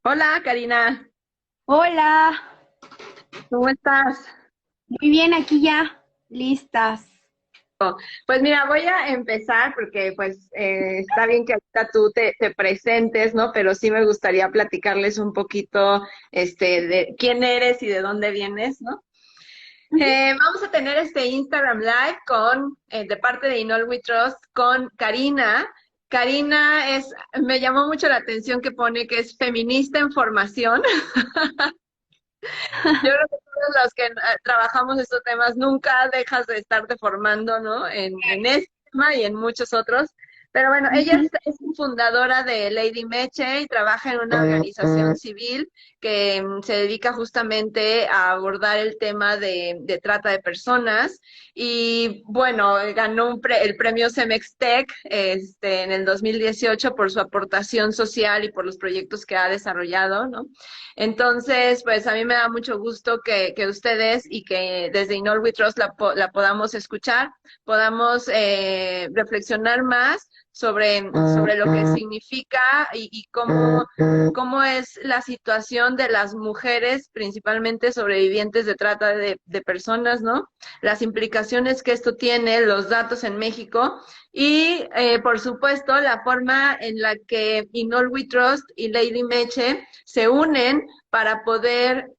Hola, Karina, Hola, ¿cómo estás? muy bien, aquí ya, listas. Pues mira, voy a empezar porque pues está bien que ahorita tú te presentes, ¿no? Pero sí me gustaría platicarles un poquito de quién eres y de dónde vienes, ¿no? Ujú. Vamos a tener este Instagram Live de parte de Inol We Trust con Karina. Karina me llamó mucho la atención que pone que es feminista en formación. Yo creo que todos los que trabajamos estos temas nunca dejas de estarte formando, ¿no? En este tema y en muchos otros. Pero bueno, ella Ujú. es fundadora de Lady Meche y trabaja en una organización civil que se dedica justamente a abordar el tema de trata de personas. Y bueno, ganó el premio Cemex Tech en el 2018 por su aportación social y por los proyectos que ha desarrollado, ¿no? Entonces, pues a mí me da mucho gusto que ustedes y que desde Inol We Trust la podamos escuchar, podamos reflexionar más sobre lo que significa y cómo es la situación de las mujeres, principalmente sobrevivientes de trata de personas, ¿no? Las implicaciones que esto tiene, los datos en México y, por supuesto, la forma en la que Inol We Trust y Lady Meche se unen para poder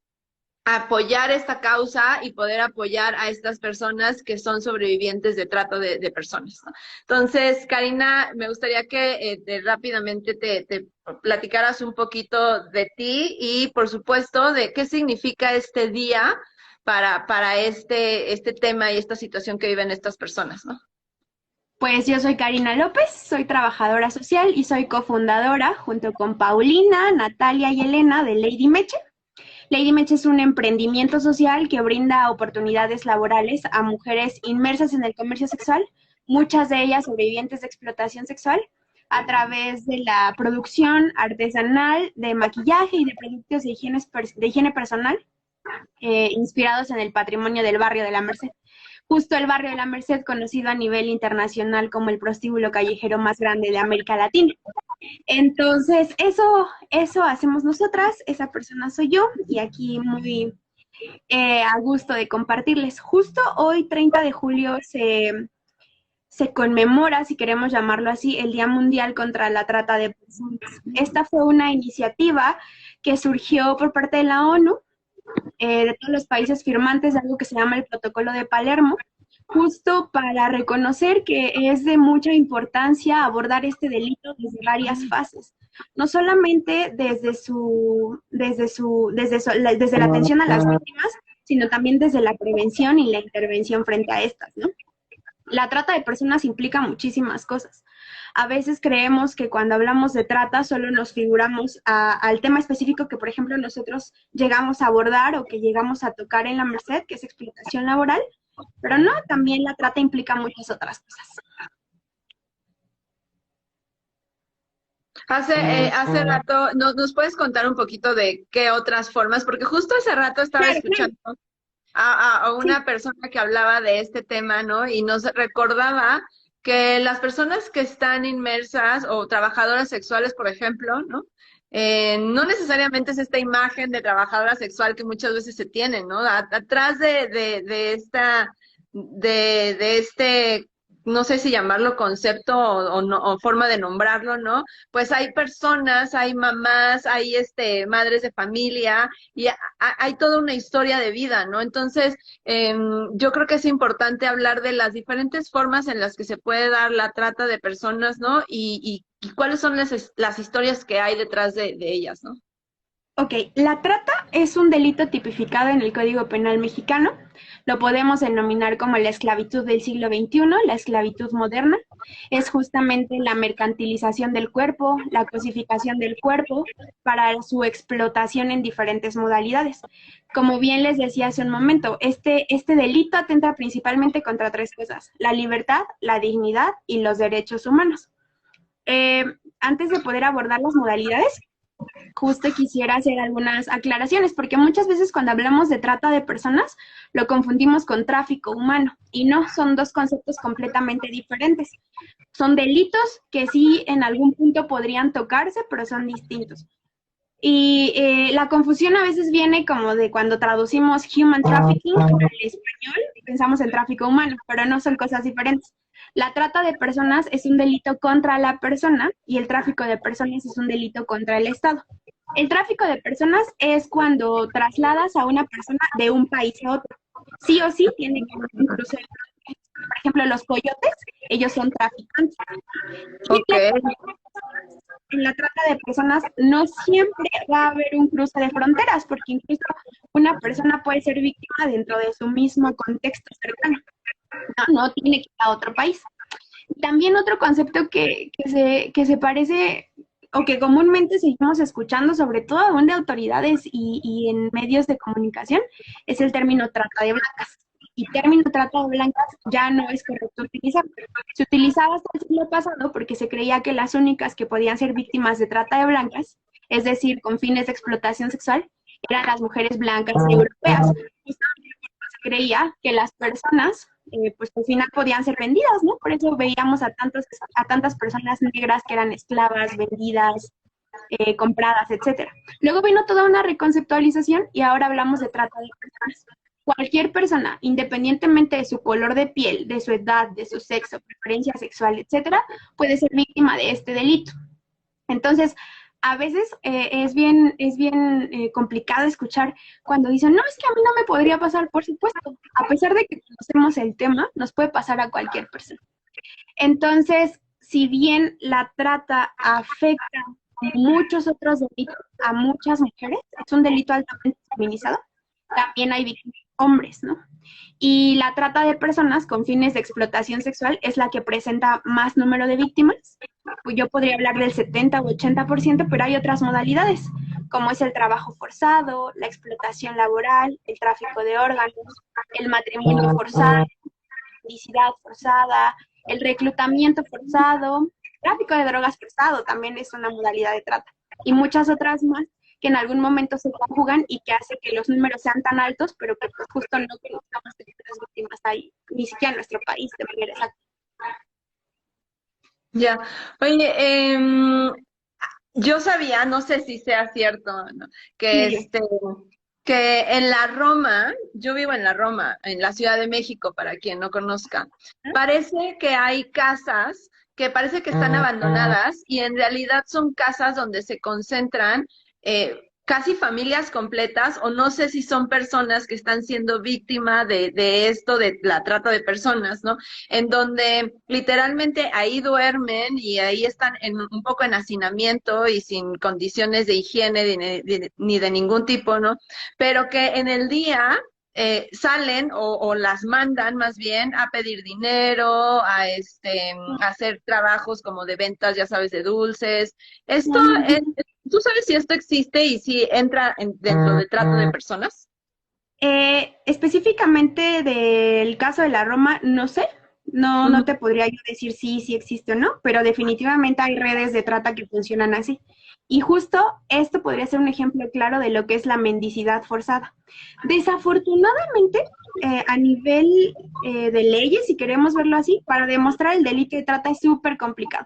apoyar esta causa y poder apoyar a estas personas que son sobrevivientes de trato de personas, ¿no? Entonces, Karina, me gustaría que rápidamente te platicaras un poquito de ti y, por supuesto, de qué significa este día para este tema y esta situación que viven estas personas, ¿no? Pues yo soy Karina López, soy trabajadora social y soy cofundadora junto con Paulina, Natalia y Elena de Lady Meche. Lady Meche es un emprendimiento social que brinda oportunidades laborales a mujeres inmersas en el comercio sexual, muchas de ellas sobrevivientes de explotación sexual, a través de la producción artesanal de maquillaje y de productos de higiene personal inspirados en el patrimonio del barrio de la Merced. Justo el barrio de la Merced, conocido a nivel internacional como el prostíbulo callejero más grande de América Latina. Entonces, eso hacemos nosotras, esa persona soy yo, y aquí muy a gusto de compartirles. Justo hoy, 30 de julio, se conmemora, si queremos llamarlo así, el Día Mundial contra la Trata de Personas. Esta fue una iniciativa que surgió por parte de la ONU, de todos los países firmantes de algo que se llama el Protocolo de Palermo, justo para reconocer que es de mucha importancia abordar este delito desde varias fases, no solamente desde la atención a las víctimas, sino también desde la prevención y la intervención frente a estas, ¿no? La trata de personas implica muchísimas cosas. A veces creemos que cuando hablamos de trata solo nos figuramos al tema específico que, por ejemplo, nosotros llegamos a abordar o que llegamos a tocar en la Merced, que es explotación laboral, pero no, también la trata implica muchas otras cosas. Hace rato, ¿nos puedes contar un poquito de qué otras formas? Porque justo hace rato estaba Claro, claro. escuchando a Sí. una persona que hablaba de este tema, ¿no? Y nos recordaba que las personas que están inmersas o trabajadoras sexuales, por ejemplo, ¿no? No necesariamente es esta imagen de trabajadora sexual que muchas veces se tiene, ¿no? Atrás de esta, de este, no sé si llamarlo concepto o forma de nombrarlo, ¿no? Pues hay personas, hay mamás, hay madres de familia y hay toda una historia de vida, ¿no? Entonces, yo creo que es importante hablar de las diferentes formas en las que se puede dar la trata de personas, ¿no? Y cuáles son las historias que hay detrás de ellas, ¿no? Ok, la trata es un delito tipificado en el Código Penal mexicano. Lo podemos denominar como la esclavitud del siglo XXI, la esclavitud moderna. Es justamente la mercantilización del cuerpo, la cosificación del cuerpo para su explotación en diferentes modalidades. Como bien les decía hace un momento, este delito atenta principalmente contra tres cosas: la libertad, la dignidad y los derechos humanos. Eh, Antes de poder abordar las modalidades, justo quisiera hacer algunas aclaraciones, porque muchas veces cuando hablamos de trata de personas lo confundimos con tráfico humano y no, son dos conceptos completamente diferentes. Son delitos que sí en algún punto podrían tocarse, pero son distintos. Y la confusión a veces viene como de cuando traducimos human trafficking al español, pensamos en tráfico humano, pero no son cosas diferentes. La trata de personas es un delito contra la persona y el tráfico de personas es un delito contra el Estado. El tráfico de personas es cuando trasladas a una persona de un país a otro. Sí o sí tiene que haber un cruce de fronteras. Por ejemplo, los coyotes, ellos son traficantes. Y Ok. en la trata de personas no siempre va a haber un cruce de fronteras, porque incluso una persona puede ser víctima dentro de su mismo contexto cercano. No tiene que ir a otro país. También otro concepto que se parece o que comúnmente seguimos escuchando, sobre todo aún de autoridades y en medios de comunicación, es el término trata de blancas. Y término trata de blancas ya no es correcto utilizar. Se utilizaba hasta el siglo pasado porque se creía que las únicas que podían ser víctimas de trata de blancas, es decir, con fines de explotación sexual, eran las mujeres blancas europeas. Se creía que las personas, pues al final podían ser vendidas, ¿no? Por eso veíamos a tantas personas negras que eran esclavas, vendidas, compradas, etcétera. Luego vino toda una reconceptualización y ahora hablamos de trata de personas. Cualquier persona, independientemente de su color de piel, de su edad, de su sexo, preferencia sexual, etcétera, puede ser víctima de este delito. Entonces, a veces es bien complicado escuchar cuando dicen, no, es que a mí no me podría pasar, por supuesto. A pesar de que conocemos el tema, nos puede pasar a cualquier persona. Entonces, si bien la trata afecta muchos otros delitos a muchas mujeres, es un delito altamente feminizado, también hay víctimas hombres, ¿no? Y la trata de personas con fines de explotación sexual es la que presenta más número de víctimas. Pues yo podría hablar del 70 o 80%, pero hay otras modalidades, como es el trabajo forzado, la explotación laboral, el tráfico de órganos, el matrimonio forzado, la mendicidad forzada, el reclutamiento forzado, tráfico de drogas forzado también es una modalidad de trata, y muchas otras más que en algún momento se conjugan y que hace que los números sean tan altos, pero que pues justo no conozcamos de las víctimas ahí, ni siquiera en nuestro país de manera exacta. Ya. Oye, yo sabía, no sé si sea cierto, ¿no? Que Sí, que en la Roma, yo vivo en la Roma, en la Ciudad de México, para quien no conozca, parece que hay casas que parece que están abandonadas y en realidad son casas donde se concentran casi familias completas, o no sé si son personas que están siendo víctimas de esto, de la trata de personas, ¿no? En donde literalmente ahí duermen y ahí están un poco en hacinamiento y sin condiciones de higiene ni de ningún tipo, ¿no? Pero que en el día salen o las mandan más bien a pedir dinero, a hacer trabajos como de ventas, ya sabes, de dulces. Esto, ¿tú sabes si esto existe y si entra dentro del trato de personas? Específicamente del caso de la Roma, no sé, no te podría yo decir si existe o no, pero definitivamente hay redes de trata que funcionan así. Y justo esto podría ser un ejemplo claro de lo que es la mendicidad forzada. Desafortunadamente, a nivel de leyes, si queremos verlo así, para demostrar el delito de trata es súper complicado.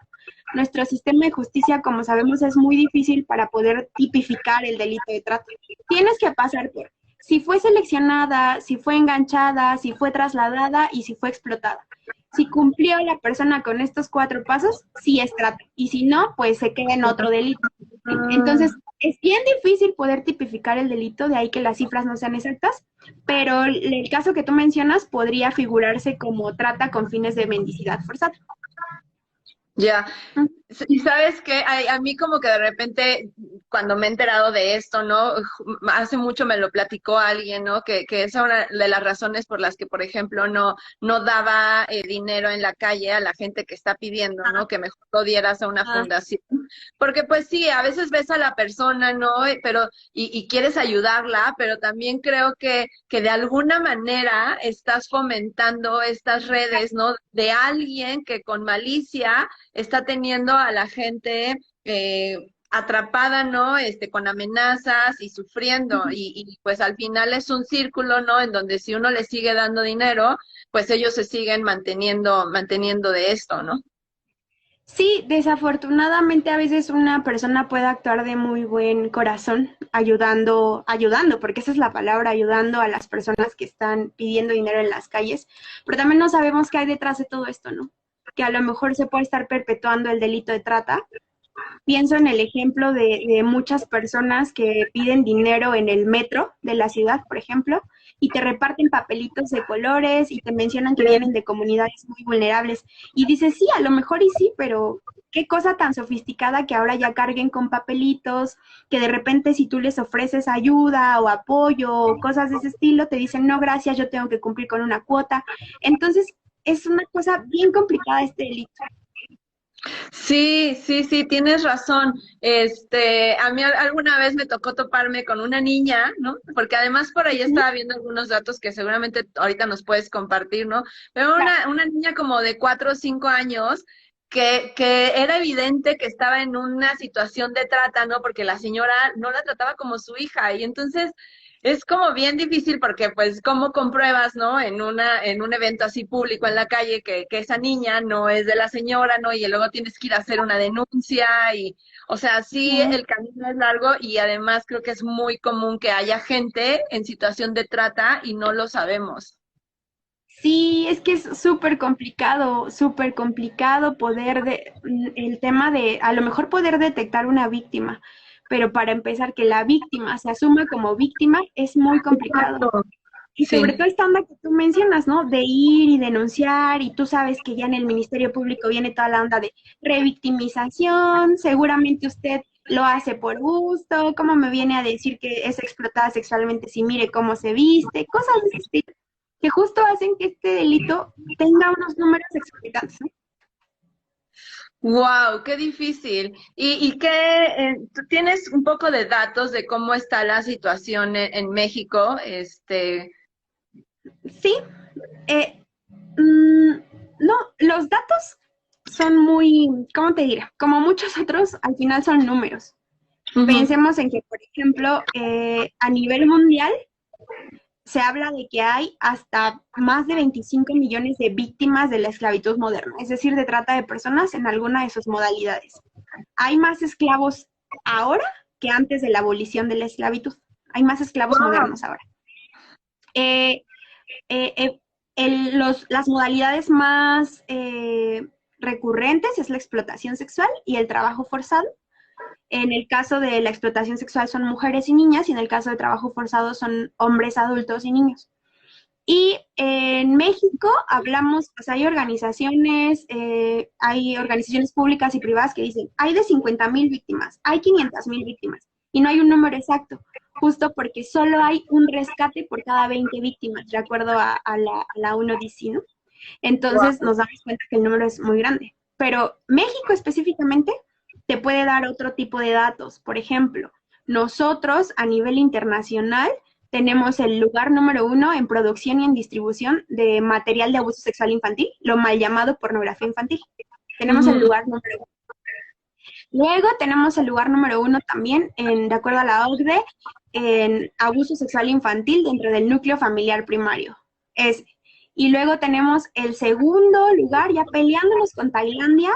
Nuestro sistema de justicia, como sabemos, es muy difícil para poder tipificar el delito de trata. Tienes que pasar por si fue seleccionada, si fue enganchada, si fue trasladada y si fue explotada. Si cumplió la persona con estos 4 pasos, sí es trata. Y si no, pues se queda en otro delito. Entonces, es bien difícil poder tipificar el delito, de ahí que las cifras no sean exactas, pero el caso que tú mencionas podría figurarse como trata con fines de mendicidad forzada. Ya. Y sabes que a mí como que de repente, cuando me he enterado de esto, ¿no? Hace mucho me lo platicó alguien, ¿no? Que es una de las razones por las que, por ejemplo, no daba dinero en la calle a la gente que está pidiendo, ¿no? Que mejor lo dieras a una fundación. Porque pues sí, a veces ves a la persona, ¿no? Y quieres ayudarla, pero también creo que de alguna manera estás fomentando estas redes, ¿no? De alguien que con malicia está teniendo a la gente atrapada, ¿no? Con amenazas y sufriendo. Pues al final es un círculo, ¿no? En donde si uno le sigue dando dinero, pues ellos se siguen manteniendo de esto, ¿no? Sí, desafortunadamente a veces una persona puede actuar de muy buen corazón, ayudando, porque esa es la palabra, ayudando a las personas que están pidiendo dinero en las calles, pero también no sabemos qué hay detrás de todo esto, ¿no? Que a lo mejor se puede estar perpetuando el delito de trata. Pienso en el ejemplo de muchas personas que piden dinero en el metro de la ciudad, por ejemplo, y te reparten papelitos de colores y te mencionan que vienen de comunidades muy vulnerables. Y dices, sí, a lo mejor y sí, pero qué cosa tan sofisticada que ahora ya carguen con papelitos, que de repente si tú les ofreces ayuda o apoyo o cosas de ese estilo, te dicen, no, gracias, yo tengo que cumplir con una cuota. Entonces, es una cosa bien complicada este delito. Sí, sí, sí, tienes razón. A mí alguna vez me tocó toparme con una niña, ¿no? Porque además por ahí Ujú, estaba viendo algunos datos que seguramente ahorita nos puedes compartir, ¿no? Pero claro. una niña como de 4 o 5 años que era evidente que estaba en una situación de trata, ¿no? Porque la señora no la trataba como su hija y entonces es como bien difícil porque pues cómo compruebas, ¿no? En un evento así público en la calle que esa niña no es de la señora, ¿no? Y luego tienes que ir a hacer una denuncia y, o sea, sí, Ujú. el camino es largo y además creo que es muy común que haya gente en situación de trata y no lo sabemos. Sí, es que es súper complicado el tema de, a lo mejor poder detectar una víctima, pero para empezar, que la víctima se asuma como víctima es muy complicado. Exacto. Y sobre Sí. todo esta onda que tú mencionas, ¿no? De ir y denunciar, y tú sabes que ya en el Ministerio Público viene toda la onda de revictimización, seguramente usted lo hace por gusto, ¿cómo me viene a decir que es explotada sexualmente si mire cómo se viste? Cosas de ese estilo, que justo hacen que este delito tenga unos números exorbitantes, ¿no? Wow, qué difícil. ¿Y qué, tú tienes un poco de datos de cómo está la situación en México? Sí, eh, mm, no, los datos son muy, ¿cómo te diré? Como muchos otros, al final son números. Ujú. Pensemos en que, por ejemplo, a nivel mundial se habla de que hay hasta más de 25 millones de víctimas de la esclavitud moderna, es decir, de trata de personas en alguna de sus modalidades. Hay más esclavos ahora que antes de la abolición de la esclavitud. Hay más esclavos Wow. modernos ahora. Eh, eh, eh, las modalidades más recurrentes es la explotación sexual y el trabajo forzado. En el caso de la explotación sexual son mujeres y niñas y en el caso de trabajo forzado son hombres adultos y niños. Y en México hablamos, pues hay organizaciones públicas y privadas que dicen, hay de 50,000 víctimas, hay 500,000 víctimas, y no hay un número exacto, justo porque solo hay un rescate por cada 20 víctimas, de acuerdo a la UNODC, ¿no? Entonces nos damos cuenta que el número es muy grande. Pero México específicamente te puede dar otro tipo de datos. Por ejemplo, nosotros a nivel internacional tenemos el lugar número 1 en producción y en distribución de material de abuso sexual infantil, lo mal llamado pornografía infantil. Tenemos el Ujú. lugar número 1. Luego tenemos el lugar número 1 también, de acuerdo a la OCDE, en abuso sexual infantil dentro del núcleo familiar primario. Es, y luego tenemos el segundo lugar, ya peleándonos con Tailandia,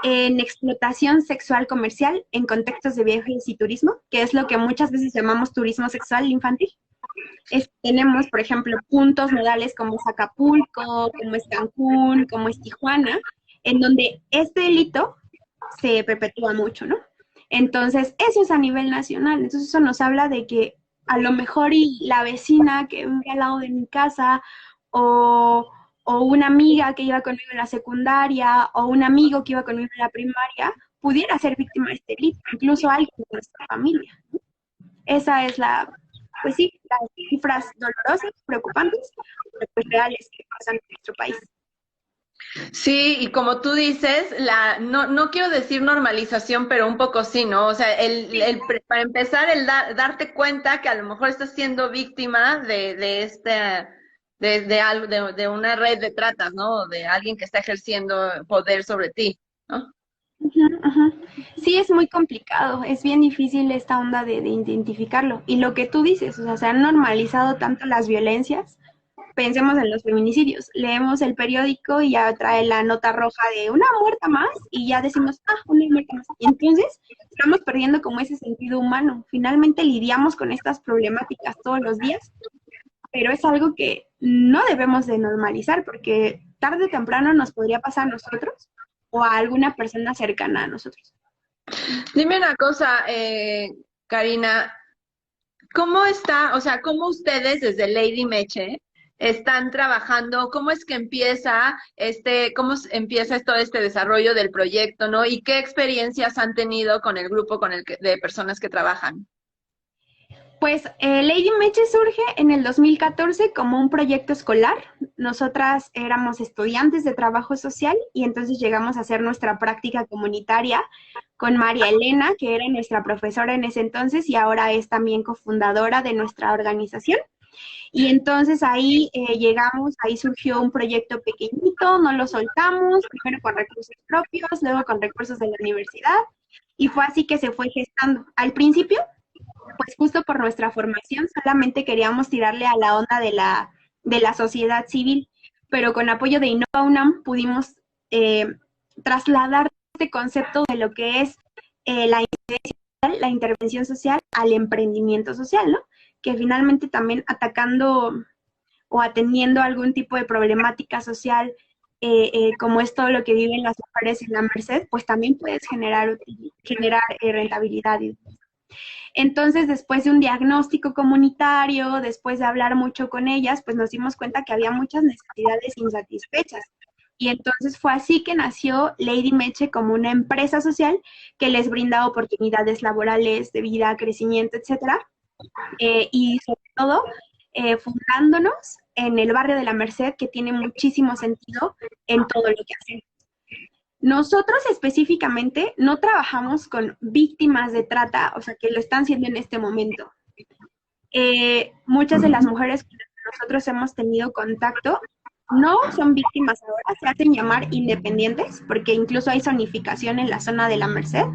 en explotación sexual comercial en contextos de viajes y turismo, que es lo que muchas veces llamamos turismo sexual infantil. Tenemos, por ejemplo, puntos nodales como es Acapulco, como es Cancún, como es Tijuana, en donde este delito se perpetúa mucho, ¿no? Entonces, eso es a nivel nacional. Entonces, eso nos habla de que a lo mejor y la vecina que vive al lado de mi casa o, o una amiga que iba conmigo en la secundaria o un amigo que iba conmigo en la primaria pudiera ser víctima de este delito, incluso alguien de nuestra familia. Esa es pues sí, las cifras dolorosas, preocupantes, pero pues reales que pasan en nuestro país. Sí, y como tú dices, no quiero decir normalización, pero un poco sí, ¿no? O sea, para empezar, darte cuenta que a lo mejor estás siendo víctima de una red de tratas, ¿no? O de alguien que está ejerciendo poder sobre ti, ¿no? Ujú, ujú. Sí, es muy complicado, es bien difícil esta onda de identificarlo. Y lo que tú dices, o sea, se han normalizado tanto las violencias pensemos en los feminicidios. Leemos el periódico y ya trae la nota roja de una muerta más y ya decimos, una muerta más. Y entonces estamos perdiendo como ese sentido humano. Finalmente lidiamos con estas problemáticas todos los días, pero es algo que no debemos de normalizar porque tarde o temprano nos podría pasar a nosotros o a alguna persona cercana a nosotros. Dime una cosa, Karina, ¿cómo está, o sea, cómo ustedes desde Lady Meche están trabajando? ¿Cómo es que empieza empieza todo este desarrollo del proyecto, ¿no? ¿Y qué experiencias han tenido con el grupo de personas que trabajan? Pues Lady Meche surge en el 2014 como un proyecto escolar. Nosotras éramos estudiantes de trabajo social y entonces llegamos a hacer nuestra práctica comunitaria con María Elena, que era nuestra profesora en ese entonces y ahora es también cofundadora de nuestra organización. Y entonces ahí llegamos, ahí surgió un proyecto pequeñito, no lo soltamos, primero con recursos propios, luego con recursos de la universidad, y fue así que se fue gestando. Al principio, pues justo por nuestra formación, solamente queríamos tirarle a la onda de la sociedad civil, pero con apoyo de Innova UNAM pudimos trasladar este concepto de lo que es la intervención social al emprendimiento social, ¿no? Que finalmente también atacando o atendiendo algún tipo de problemática social, como es todo lo que viven las mujeres en la Merced, pues también puedes generar rentabilidad. Entonces, después de un diagnóstico comunitario, después de hablar mucho con ellas, pues nos dimos cuenta que había muchas necesidades insatisfechas. Y entonces fue así que nació Lady Meche como una empresa social que les brinda oportunidades laborales, de vida, crecimiento, etcétera. Y sobre todo, fundándonos en el barrio de la Merced, que tiene muchísimo sentido en todo lo que hacen. Nosotros específicamente no trabajamos con víctimas de trata, o sea, que lo están haciendo en este momento. Muchas de las mujeres con las que nosotros hemos tenido contacto no son víctimas ahora, se hacen llamar independientes, porque incluso hay zonificación en la zona de la Merced,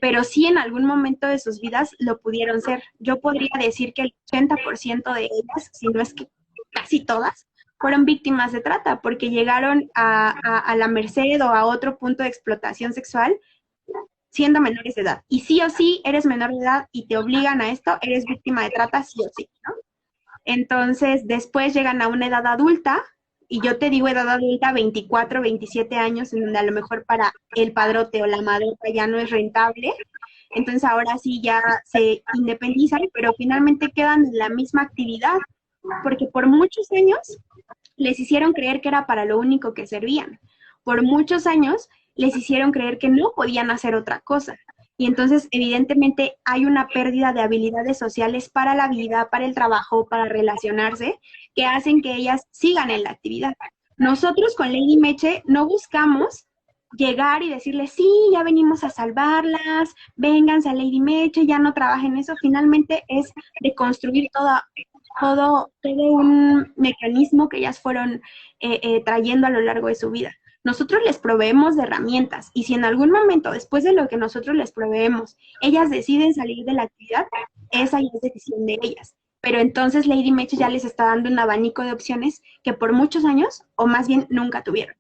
pero sí en algún momento de sus vidas lo pudieron ser. Yo podría decir que el 80% de ellas, si no es que casi todas, fueron víctimas de trata, porque llegaron a la Merced o a otro punto de explotación sexual siendo menores de edad. Y sí o sí eres menor de edad y te obligan a esto, eres víctima de trata sí o sí, ¿no? Entonces, después llegan a una edad adulta, y yo te digo edad adulta, 24, 27 años, en donde a lo mejor para el padrote o la madrota ya no es rentable, entonces ahora sí ya se independizan, pero finalmente quedan en la misma actividad, porque por muchos años les hicieron creer que era para lo único que servían. Por muchos años les hicieron creer que no podían hacer otra cosa. Y entonces, evidentemente, hay una pérdida de habilidades sociales para la vida, para el trabajo, para relacionarse, que hacen que ellas sigan en la actividad. Nosotros con Lady Meche no buscamos llegar y decirles, sí, ya venimos a salvarlas, vénganse a Lady Meche, ya no trabajen eso. Finalmente es de construir todo un mecanismo que ellas fueron trayendo a lo largo de su vida. Nosotros les proveemos de herramientas y si en algún momento, después de lo que nosotros les proveemos, ellas deciden salir de la actividad, esa ya es decisión de ellas. Pero entonces Lady Meche ya les está dando un abanico de opciones que por muchos años, o más bien nunca tuvieron.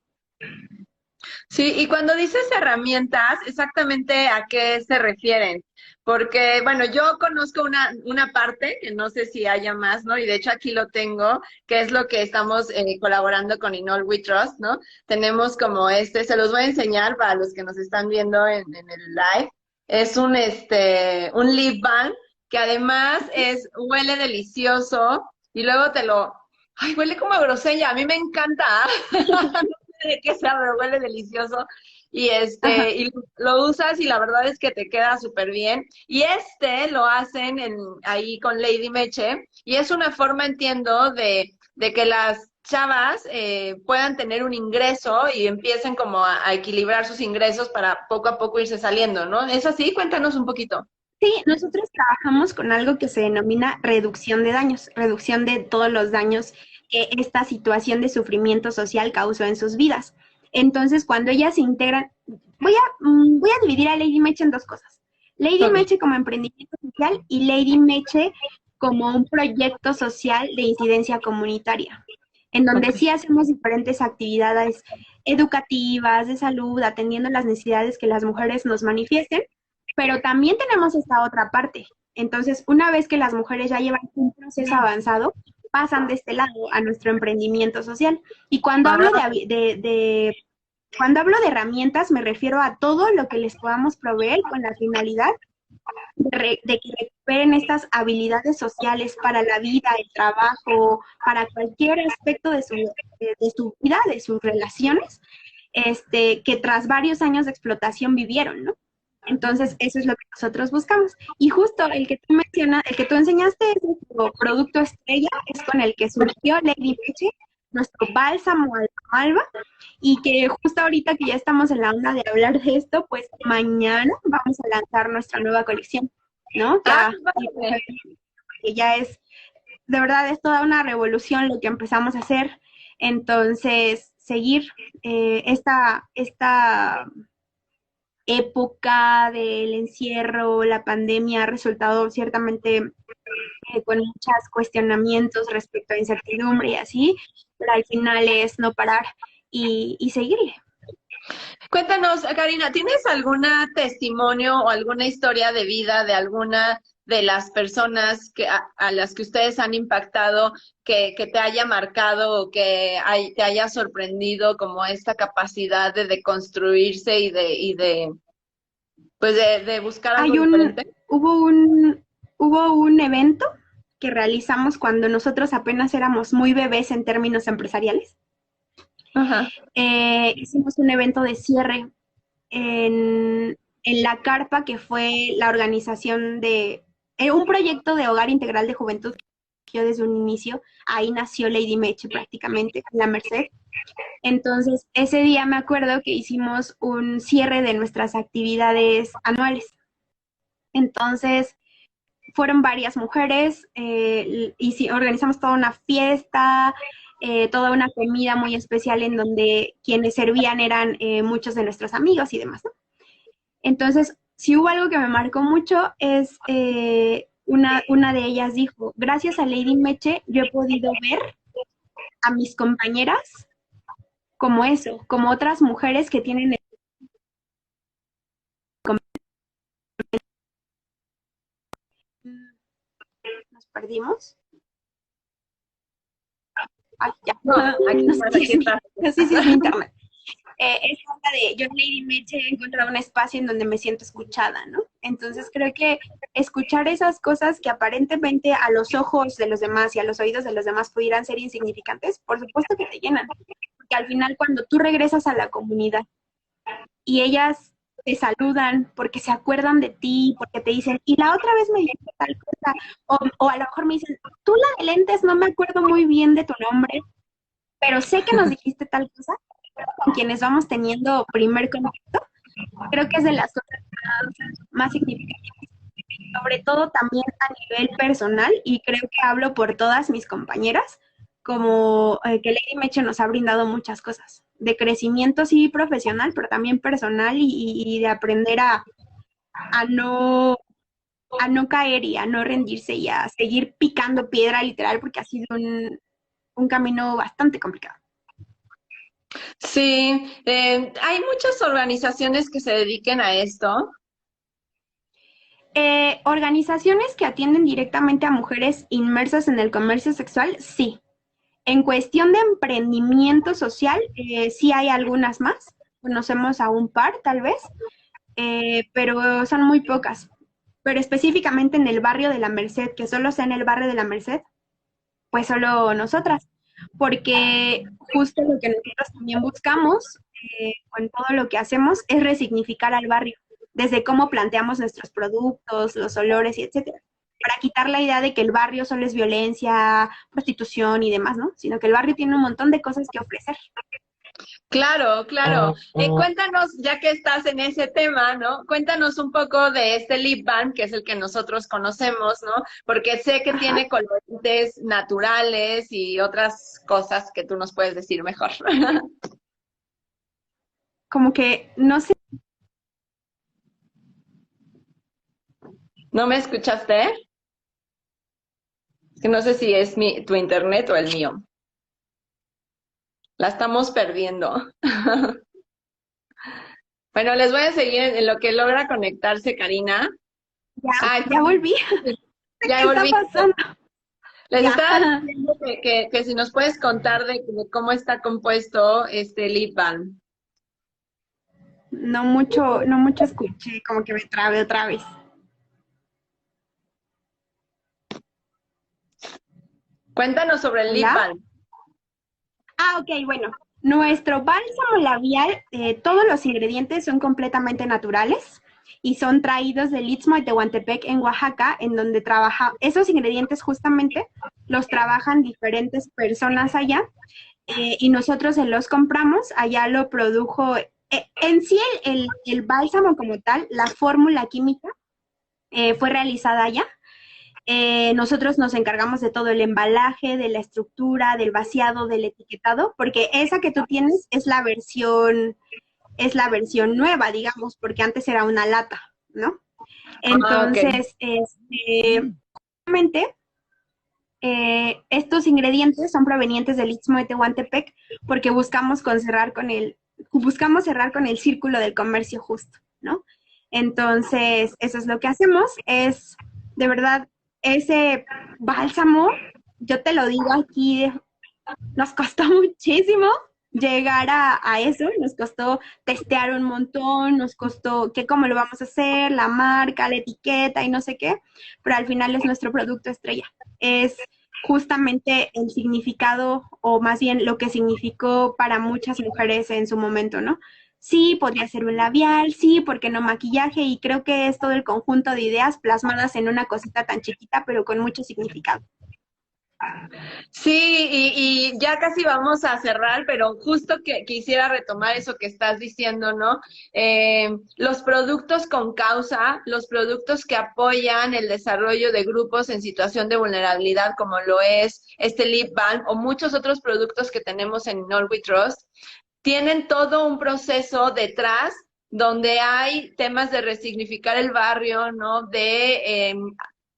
Sí, y cuando dices herramientas, exactamente a qué se refieren. Porque, bueno, yo conozco una parte, que no sé si haya más, ¿no? Y de hecho aquí lo tengo, que es lo que estamos colaborando con Inol We Trust, ¿no? Tenemos como se los voy a enseñar para los que nos están viendo en el live. Es un lip balm, que además huele delicioso, y luego ay, huele como a grosella, a mí me encanta. De que sea, pero huele delicioso. Y y lo usas y la verdad es que te queda súper bien. Y lo hacen ahí con Lady Meche. Y es una forma, entiendo, de que las chavas puedan tener un ingreso y empiecen como a equilibrar sus ingresos para poco a poco irse saliendo, ¿no? ¿Es así? Cuéntanos un poquito. Sí, nosotros trabajamos con algo que se denomina reducción de daños, reducción de todos los daños que esta situación de sufrimiento social causó en sus vidas. Entonces, cuando ellas se integran, voy a dividir a Lady Meche en dos cosas. Lady Meche como emprendimiento social y Lady Meche como un proyecto social de incidencia comunitaria, en donde sí hacemos diferentes actividades educativas, de salud, atendiendo las necesidades que las mujeres nos manifiesten, pero también tenemos esta otra parte. Entonces, una vez que las mujeres ya llevan un proceso avanzado, pasan de este lado a nuestro emprendimiento social. Y cuando hablo cuando hablo de herramientas, me refiero a todo lo que les podamos proveer con la finalidad de que recuperen estas habilidades sociales para la vida, el trabajo, para cualquier aspecto de su vida, de sus relaciones, que tras varios años de explotación vivieron, ¿no? Entonces, eso es lo que nosotros buscamos. Y justo el que tú mencionas, el que tú enseñaste es nuestro producto estrella, es con el que surgió Lady Meche, nuestro bálsamo alba, y que justo ahorita que ya estamos en la onda de hablar de esto, pues mañana vamos a lanzar nuestra nueva colección, ¿no? Vale. Que ya es, de verdad, es toda una revolución lo que empezamos a hacer. Entonces, seguir esta época del encierro, la pandemia ha resultado ciertamente con muchos cuestionamientos respecto a incertidumbre y así, pero al final es no parar y seguirle. Cuéntanos, Karina, ¿tienes algún testimonio o alguna historia de vida de alguna de las personas a las que ustedes han impactado que te haya marcado o que te haya sorprendido como esta capacidad de deconstruirse pues de buscar algo diferente? Hubo un evento que realizamos cuando nosotros apenas éramos muy bebés en términos empresariales. Ajá. Hicimos un evento de cierre en la carpa que fue la organización de un proyecto de hogar integral de juventud que surgió desde un inicio. Ahí nació Lady Meche prácticamente, la Merced. Entonces, ese día me acuerdo que hicimos un cierre de nuestras actividades anuales. Entonces, fueron varias mujeres y organizamos toda una fiesta, toda una comida muy especial en donde quienes servían eran muchos de nuestros amigos y demás, ¿no? Entonces, si hubo algo que me marcó mucho es una de ellas dijo, gracias a Lady Meche yo he podido ver a mis compañeras como eso, como otras mujeres que tienen nos perdimos. Ay, ya. No, aquí No sé está, si aquí es está. no sé si es mi internet. Es onda de yo, Lady Meche, he encontrado un espacio en donde me siento escuchada, ¿no? Entonces creo que escuchar esas cosas que aparentemente a los ojos de los demás y a los oídos de los demás pudieran ser insignificantes, por supuesto que te llenan. Porque al final cuando tú regresas a la comunidad y ellas te saludan porque se acuerdan de ti, porque te dicen, y la otra vez me dijiste tal cosa, o a lo mejor me dicen, tú la de lentes, no me acuerdo muy bien de tu nombre, pero sé que nos dijiste tal cosa, con quienes vamos teniendo primer contacto, creo que es de las cosas más significativas, sobre todo también a nivel personal, y creo que hablo por todas mis compañeras, como que Lady Meche nos ha brindado muchas cosas, de crecimiento sí profesional, pero también personal y de aprender a no a no caer y a no rendirse y a seguir picando piedra literal porque ha sido un camino bastante complicado. Sí, hay muchas organizaciones que se dediquen a esto. Organizaciones que atienden directamente a mujeres inmersas en el comercio sexual, sí. En cuestión de emprendimiento social, sí hay algunas más. Conocemos a un par, tal vez, pero son muy pocas. Pero específicamente en el barrio de la Merced, que solo sea en el barrio de la Merced, pues solo nosotras. Porque justo lo que nosotros también buscamos con todo lo que hacemos es resignificar al barrio, desde cómo planteamos nuestros productos, los olores y etcétera, para quitar la idea de que el barrio solo es violencia, prostitución y demás, ¿no? Sino que el barrio tiene un montón de cosas que ofrecer. Claro, claro. Cuéntanos, ya que estás en ese tema, ¿no? Cuéntanos un poco de este lip balm, que es el que nosotros conocemos, ¿no? Porque sé que Ajá. tiene colorantes naturales y otras cosas que tú nos puedes decir mejor. Como que no sé. ¿No me escuchaste? Es que no sé si es tu internet o el mío. La estamos perdiendo. Bueno, les voy a seguir en lo que logra conectarse Karina. Ya, Ah, ya volví. ya ¿Qué está volví. pasando? Les Ya. estaba diciendo que si nos puedes contar de cómo está compuesto este lip balm. No mucho escuché, como que me trabé otra vez. Cuéntanos sobre el lip ¿Hola? balm. Ah, ok, bueno. Nuestro bálsamo labial, todos los ingredientes son completamente naturales y son traídos del Istmo de Tehuantepec en Oaxaca, en donde trabaja, esos ingredientes justamente los trabajan diferentes personas allá y nosotros se los compramos, allá lo produjo, en sí el bálsamo como tal, la fórmula química fue realizada allá. Nosotros nos encargamos de todo el embalaje, de la estructura, del vaciado, del etiquetado, porque esa que tú tienes es la versión nueva, digamos, porque antes era una lata, ¿no? Ah, ok. Entonces, obviamente, estos ingredientes son provenientes del Istmo de Tehuantepec porque buscamos cerrar con el círculo del comercio justo, ¿no? Entonces, eso es lo que hacemos, es de verdad ese bálsamo, yo te lo digo aquí, nos costó muchísimo llegar a eso, nos costó testear un montón, nos costó que cómo lo vamos a hacer, la marca, la etiqueta y no sé qué, pero al final es nuestro producto estrella. Es justamente el significado, o más bien lo que significó para muchas mujeres en su momento, ¿no? Sí, podría ser un labial, sí, porque no maquillaje, y creo que es todo el conjunto de ideas plasmadas en una cosita tan chiquita, pero con mucho significado. Sí, y ya casi vamos a cerrar, pero justo que quisiera retomar eso que estás diciendo, ¿no? Los productos con causa, los productos que apoyan el desarrollo de grupos en situación de vulnerabilidad, como lo es este lip balm o muchos otros productos que tenemos en All We Trust, tienen todo un proceso detrás donde hay temas de resignificar el barrio, ¿no? De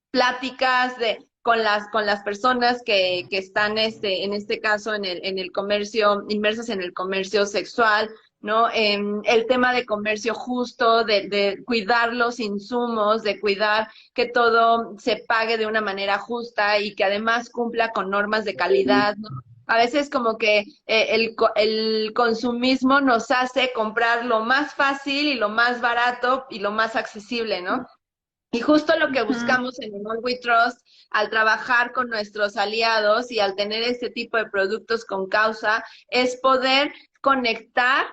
pláticas con las personas que están en este caso en el comercio, inmersas en el comercio sexual, ¿no? El tema de comercio justo, de cuidar los insumos, de cuidar que todo se pague de una manera justa y que además cumpla con normas de calidad, ¿no? A veces como que el consumismo nos hace comprar lo más fácil y lo más barato y lo más accesible, ¿no? Y justo lo que Ujú. buscamos en All We Trust, al trabajar con nuestros aliados y al tener este tipo de productos con causa, es poder conectar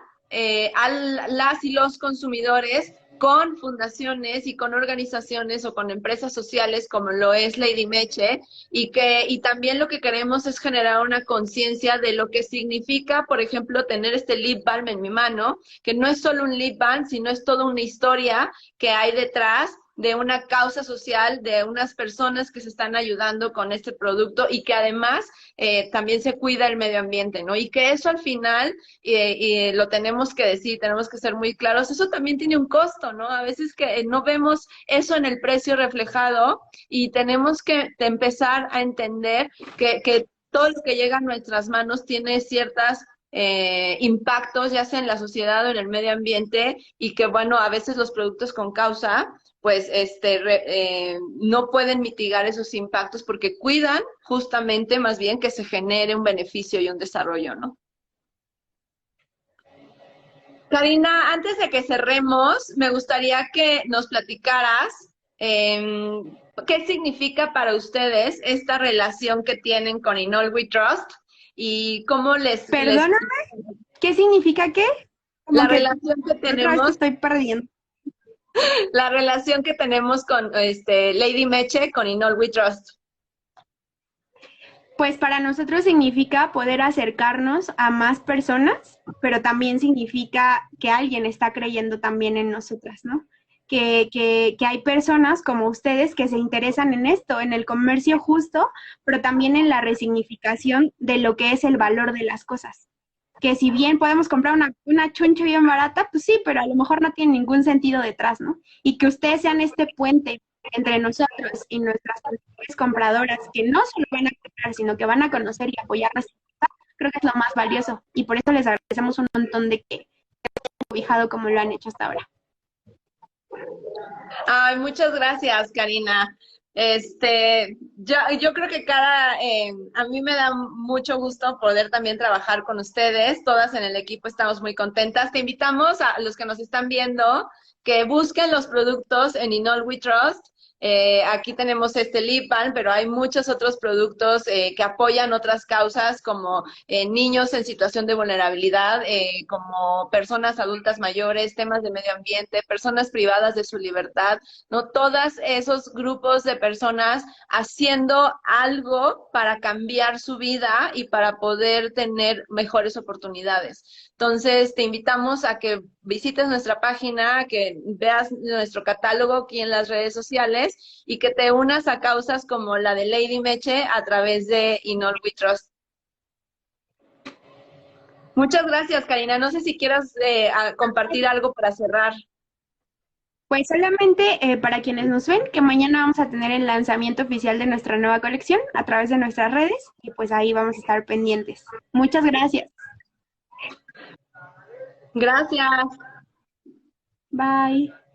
a las y los consumidores con fundaciones y con organizaciones o con empresas sociales como lo es Lady Meche y también lo que queremos es generar una conciencia de lo que significa, por ejemplo, tener este lip balm en mi mano, que no es solo un lip balm, sino es toda una historia que hay detrás de una causa social, de unas personas que se están ayudando con este producto y que además también se cuida el medio ambiente, ¿no? Y que eso al final, lo tenemos que decir, tenemos que ser muy claros, eso también tiene un costo, ¿no? A veces que no vemos eso en el precio reflejado y tenemos que empezar a entender que todo lo que llega a nuestras manos tiene ciertas impactos, ya sea en la sociedad o en el medio ambiente, y que bueno, a veces los productos con causa pues no pueden mitigar esos impactos porque cuidan justamente más bien que se genere un beneficio y un desarrollo, ¿no? Karina, antes de que cerremos, me gustaría que nos platicaras eh, qué significa para ustedes esta relación que tienen con In All We Trust y cómo Perdóname, ¿qué significa qué? la Como que relación que otra vez te tenemos, estoy perdiendo. la relación que tenemos con Lady Meche, con In All We Trust. Pues para nosotros significa poder acercarnos a más personas, pero también significa que alguien está creyendo también en nosotras, ¿no? Que hay personas como ustedes que se interesan en esto, en el comercio justo, pero también en la resignificación de lo que es el valor de las cosas. Que si bien podemos comprar una chunche bien barata, pues sí, pero a lo mejor no tiene ningún sentido detrás, ¿no? Y que ustedes sean este puente entre nosotros y nuestras posibles compradoras que no solo van a comprar, sino que van a conocer y apoyar nuestra empresa, creo que es lo más valioso. Y por eso les agradecemos un montón de que hayan fijado como lo han hecho hasta ahora. Ay, muchas gracias, Karina. Yo creo que a mí me da mucho gusto poder también trabajar con ustedes. Todas en el equipo estamos muy contentas. Te invitamos a los que nos están viendo que busquen los productos en In All We Trust. Aquí tenemos este lip balm, pero hay muchos otros productos que apoyan otras causas como niños en situación de vulnerabilidad, como personas adultas mayores, temas de medio ambiente, personas privadas de su libertad, ¿no? Todos esos grupos de personas haciendo algo para cambiar su vida y para poder tener mejores oportunidades. Entonces, te invitamos a que visites nuestra página, a que veas nuestro catálogo aquí en las redes sociales y que te unas a causas como la de Lady Meche a través de In All We Trust. Muchas gracias, Karina. No sé si quieras compartir algo para cerrar. Pues solamente para quienes nos ven, que mañana vamos a tener el lanzamiento oficial de nuestra nueva colección a través de nuestras redes y pues ahí vamos a estar pendientes. Muchas gracias. Gracias. Bye.